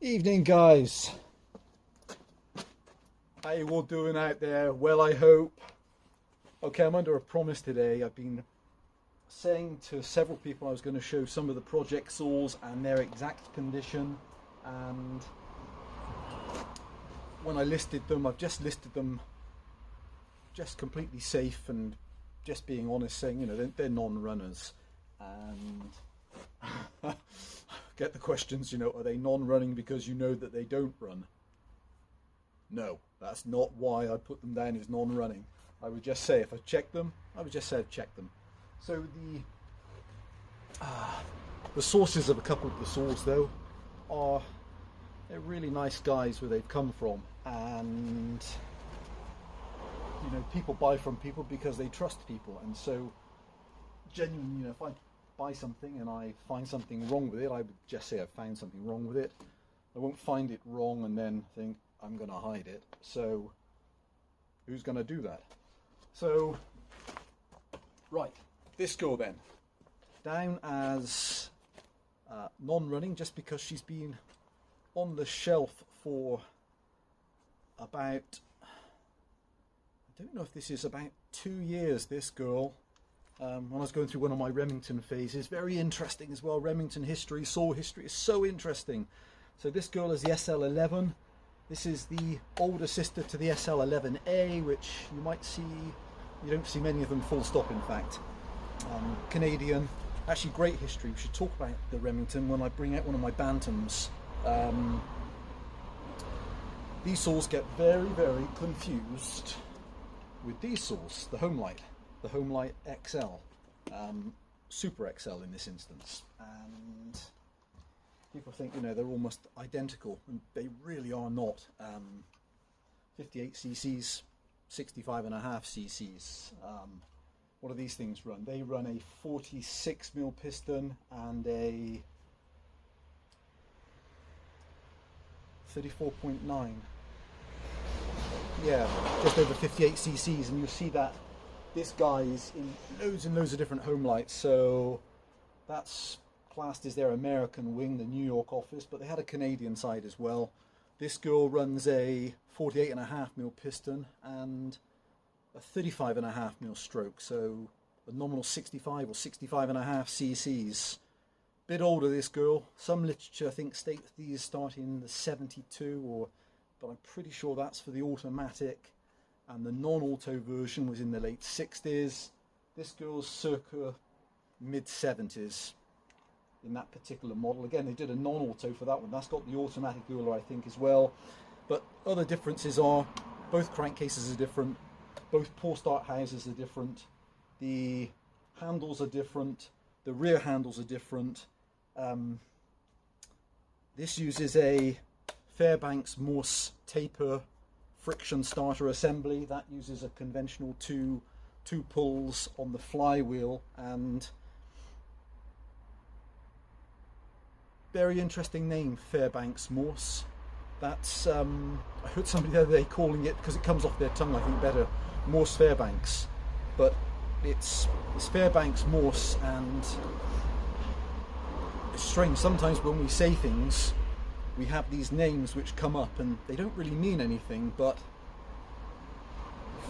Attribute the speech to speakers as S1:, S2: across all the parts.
S1: Evening, guys. How you all doing out there? Well, I hope. Okay, I'm under a promise today. I've been saying to several people I was going to show some of the project saws and their exact condition, and when I listed them, I've just listed them just completely safe and just being honest, saying, you know, they're non-runners. And get the questions, you know, are they non-running because you know that they don't run? No, that's not why I put them down as non-running. I would just say if I checked them, I would just say I've checked them. So the sources of a couple of the saws though are, they're really nice guys where they've come from, and you know, people buy from people because they trust people. And so genuinely, you know, if I buy something and I find something wrong with it, I would just say I've found something wrong with it. I won't find it wrong and then think I'm going to hide it. So who's going to do that? So right, this girl then, down as non-running just because she's been on the shelf for about, I don't know if this is about 2 years, this girl. When I was going through one of my Remington phases, very interesting as well. Remington history, saw history is so interesting. So this girl is the SL11. This is the older sister to the SL11A, which you might see, you don't see many of them full stop in fact. Canadian, actually great history. We should talk about the Remington when I bring out one of my Bantams. These saws get very, very confused with these saws, the Homelite. The Homelite XL, Super XL in this instance, and people think, you know, they're almost identical, and they really are not. 58 cc's, 65.5 cc's. What do these things run? They run a 46mm piston and a 34.9. Yeah, just over 58 cc's, and you'll see that this guy is in loads and loads of different Homelites. So that's classed as their American wing, the New York office, but they had a Canadian side as well. This girl runs a 48.5mm piston and a 35.5mm stroke, so a nominal 65 or 65.5 cc's. Bit older, this girl. Some literature I think states these start in the 72, but I'm pretty sure that's for the automatic, and the non-auto version was in the late 60s. This girl's circa mid-70s in that particular model. Again, they did a non-auto for that one. That's got the automatic ruler, I think, as well. But other differences are both crankcases are different, both pull start houses are different, the handles are different, the rear handles are different. This uses a Fairbanks Morse taper friction starter assembly. That uses a conventional two pulls on the flywheel, and very interesting name, Fairbanks Morse. That's I heard somebody the other day calling it, because it comes off their tongue I think better, Morse Fairbanks, but it's Fairbanks Morse. And it's strange, sometimes when we say things we have these names which come up and they don't really mean anything, but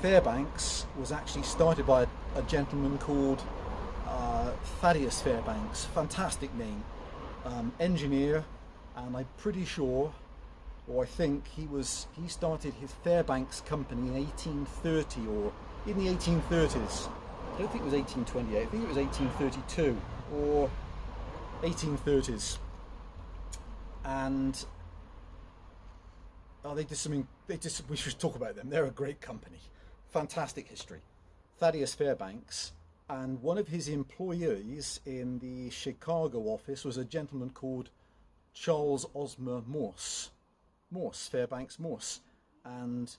S1: Fairbanks was actually started by a gentleman called Thaddeus Fairbanks. Fantastic name. Engineer, and I'm pretty sure, or I think he started his Fairbanks company in 1830 or in the 1830s. I don't think it was 1828, I think it was 1832 or 1830s. And they did something. We should talk about them. They're a great company, fantastic history. Thaddeus Fairbanks, and one of his employees in the Chicago office was a gentleman called Charles Osmer Morse, Fairbanks Morse, and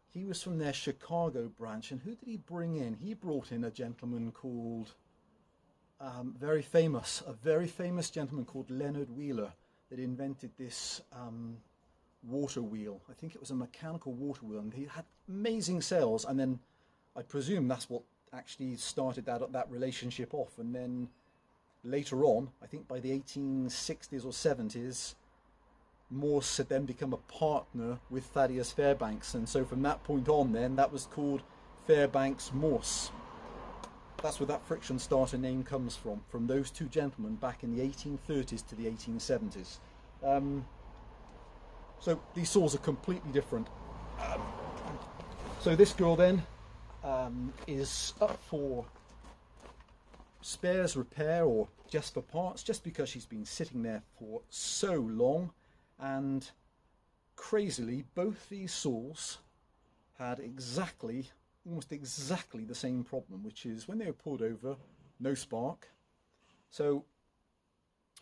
S1: he was from their Chicago branch. And who did he bring in? He brought in a gentleman called a very famous gentleman called Leonard Wheeler, that invented this water wheel. I think it was a mechanical water wheel, and he had amazing sales, and then I presume that's what actually started that relationship off. And then later on, I think by the 1860s or 70s, Morse had then become a partner with Thaddeus Fairbanks, and so from that point on then that was called Fairbanks Morse. That's where that friction starter name comes from those two gentlemen back in the 1830s to the 1870s. So these saws are completely different. So this girl then is up for spares repair or just for parts, just because she's been sitting there for so long. And crazily, both these saws had almost exactly the same problem, which is when they were pulled over, no spark. So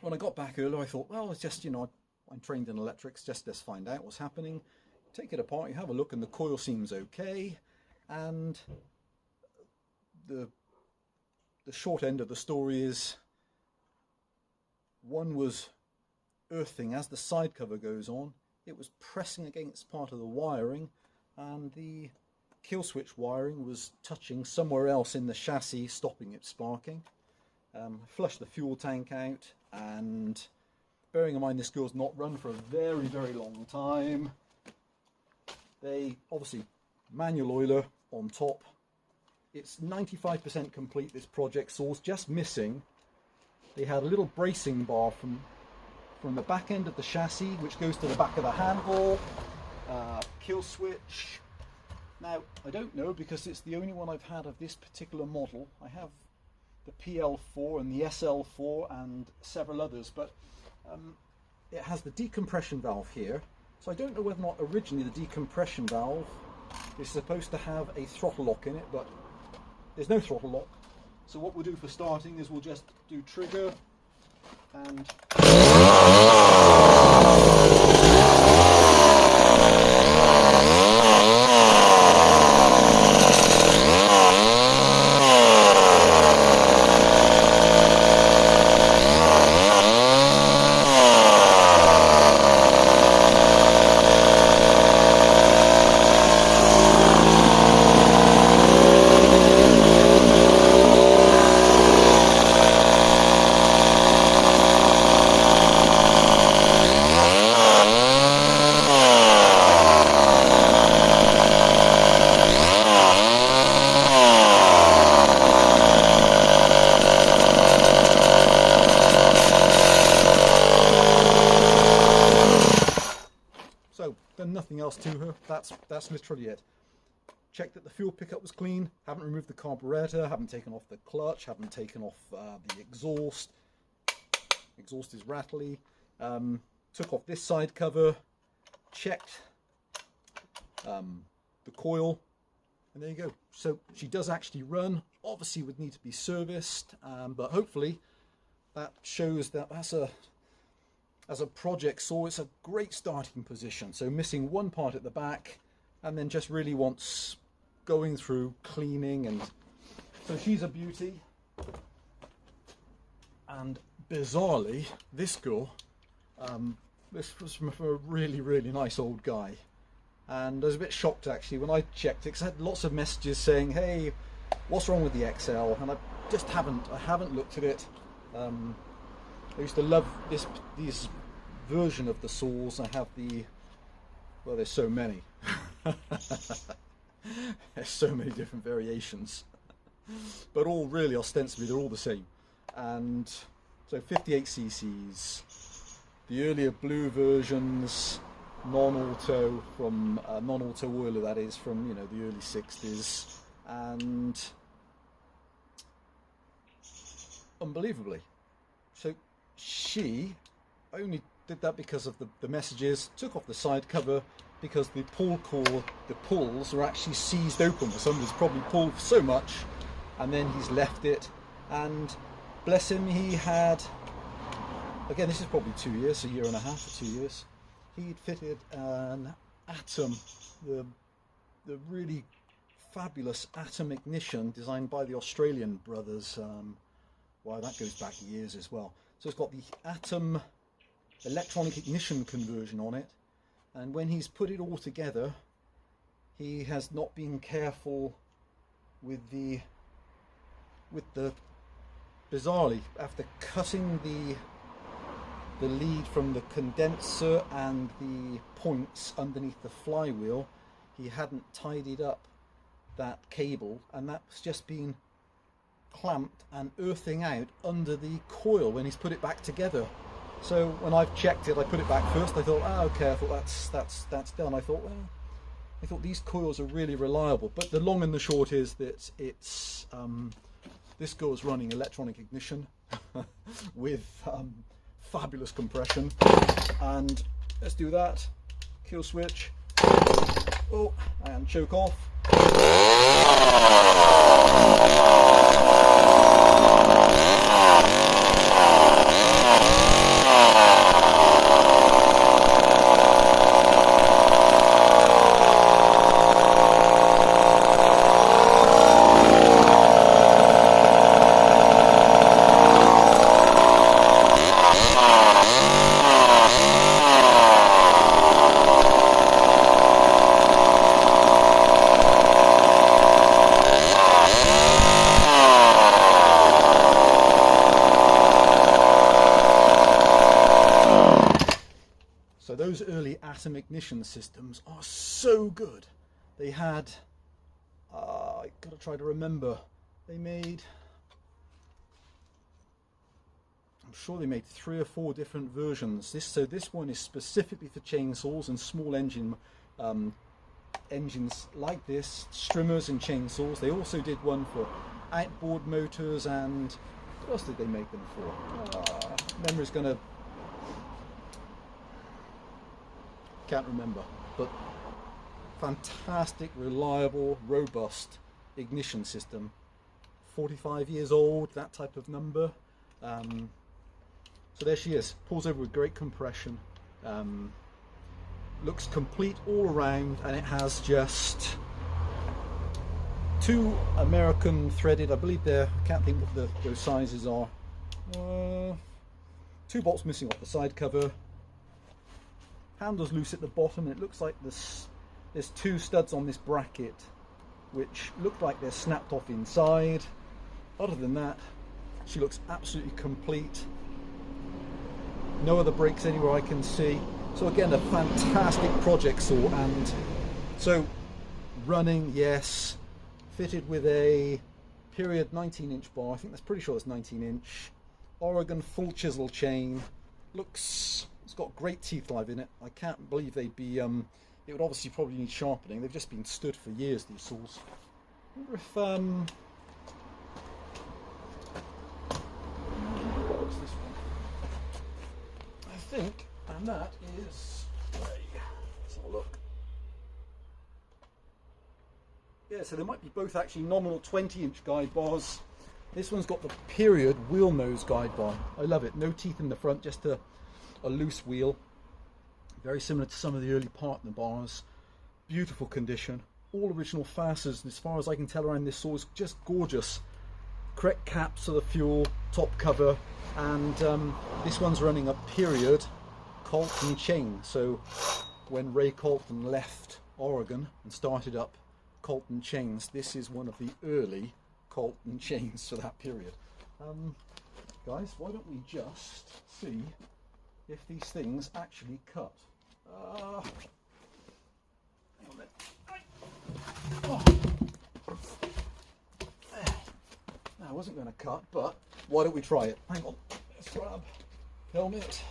S1: when I got back earlier, I thought, well, it's just, I'm trained in electrics, just let's find out what's happening. Take it apart, you have a look, and the coil seems okay. And the short end of the story is one was earthing as the side cover goes on. It was pressing against part of the wiring, and the kill switch wiring was touching somewhere else in the chassis, stopping it sparking. Flushed the fuel tank out, and bearing in mind this girl's not run for a very, very long time, they obviously manual oiler on top. It's 95% complete, this project saw's just missing. They had a little bracing bar from the back end of the chassis, which goes to the back of the handle, kill switch. Now, I don't know, because it's the only one I've had of this particular model. I have the PL4 and the SL4 and several others, but it has the decompression valve here. So I don't know whether or not originally the decompression valve is supposed to have a throttle lock in it, but there's no throttle lock. So what we'll do for starting is we'll just do trigger and nothing else to her. That's literally it. Checked that the fuel pickup was clean, haven't removed the carburetor, haven't taken off the clutch, haven't taken off the exhaust. Exhaust is rattly. Took off this side cover, checked the coil, and there you go. So she does actually run, obviously would need to be serviced, but hopefully that shows that as a project saw, it's a great starting position. So missing one part at the back, and then just really wants going through, cleaning, and so she's a beauty. And bizarrely, this girl, this was from a really, really nice old guy. And I was a bit shocked actually when I checked it, because I had lots of messages saying, hey, what's wrong with the XL? And I just haven't looked at it. I used to love these version of the saws. I have well, there's so many. There's so many different variations, but all really ostensibly they're all the same. And so 58 cc's, the earlier blue versions, non-auto from non-auto oiler, that is, from the early 60s, and unbelievably, so she only did that because of the messages. Took off the side cover because the pull cord, the pulls are actually seized open. Somebody's probably pulled so much and then he's left it, and bless him, he had, again, this is probably 2 years, a year and a half or 2 years, he'd fitted an Atom, the really fabulous Atom ignition designed by the Australian brothers. Wow, that goes back years as well. So it's got the Atom electronic ignition conversion on it, and when he's put it all together, he has not been careful with the bizarrely, after cutting the lead from the condenser and the points underneath the flywheel, he hadn't tidied up that cable, and that's just been clamped and earthing out under the coil when he's put it back together. So when I've checked it, I put it back first. I thought, okay, I thought that's done. I thought, well, I thought these coils are really reliable. But the long and the short is that it's this goes running electronic ignition with fabulous compression. And let's do that. Kill switch. Oh, and choke off. So those early atom ignition systems are so good. They had, I gotta try to remember, they made, I'm sure they made 3 or 4 different versions. So this one is specifically for chainsaws and small engines like this, strimmers and chainsaws. They also did one for outboard motors, and what else did they make them for? Memory's gonna, can't remember, but fantastic, reliable, robust ignition system. 45 years old, that type of number. So there she is, pulls over with great compression, looks complete all around, and it has just 2 American threaded, I believe they're, I can't think what those sizes are, 2 bolts missing off the side cover. Handle's loose at the bottom, and it looks like there's 2 studs on this bracket which look like they're snapped off inside. Other than that, she looks absolutely complete. No other breaks anywhere I can see. So again, a fantastic project saw, and so running, yes, fitted with a period 19-inch bar. I think that's pretty sure it's 19-inch. Oregon full chisel chain. Looks, it's got great teeth live in it. I can't believe they'd be, it would obviously probably need sharpening. They've just been stood for years, these saws. I wonder if, what's this one? I think, and that is, let's have a look. Yeah, so they might be both actually nominal 20-inch guide bars. This one's got the period wheel nose guide bar. I love it. No teeth in the front, just a loose wheel. Very similar to some of the early partner bars. Beautiful condition. All original fasteners, and as far as I can tell around this saw, is just gorgeous. Correct caps for the fuel, top cover, and this one's running a period Colton chain. So when Ray Colton left Oregon and started up Colton chains, this is one of the early Colton chains for that period. Guys, why don't we just see if these things actually cut? Hang on a minute. Oh. Now, I wasn't going to cut, but why don't we try it? Hang on, let's grab helmet.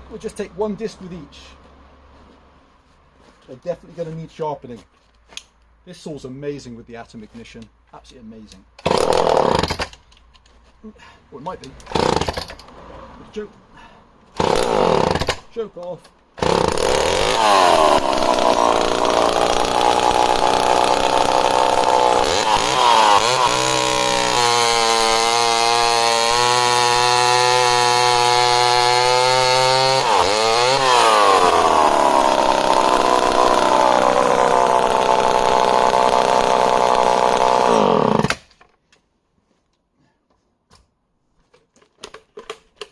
S1: We'll just take one disc with each. They're definitely going to need sharpening. This saw's amazing with the atom ignition. Absolutely amazing. Or it might be. Choke. Choke off.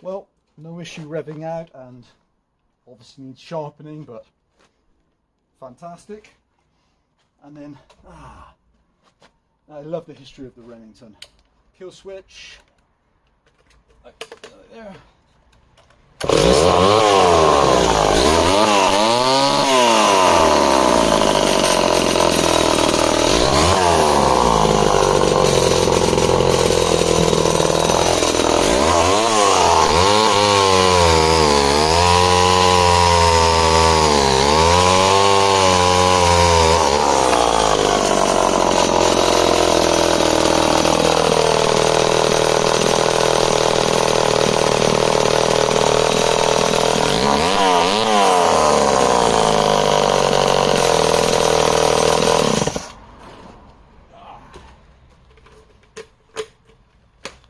S1: Well, no issue revving out, and obviously needs sharpening, but fantastic. And then, I love the history of the Remington. kill switch. There.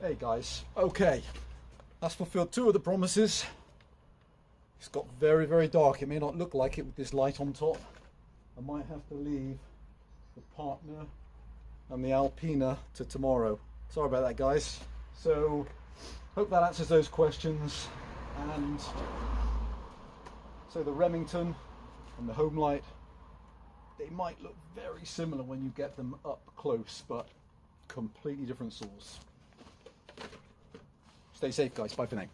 S1: Hey guys, okay, that's fulfilled 2 of the promises. It's got very, very dark. It may not look like it with this light on top. I might have to leave the partner and the Alpina to tomorrow. Sorry about that, guys. So, hope that answers those questions. And so the Remington and the Homelite, they might look very similar when you get them up close, but completely different saws. Stay safe, guys. Bye for now.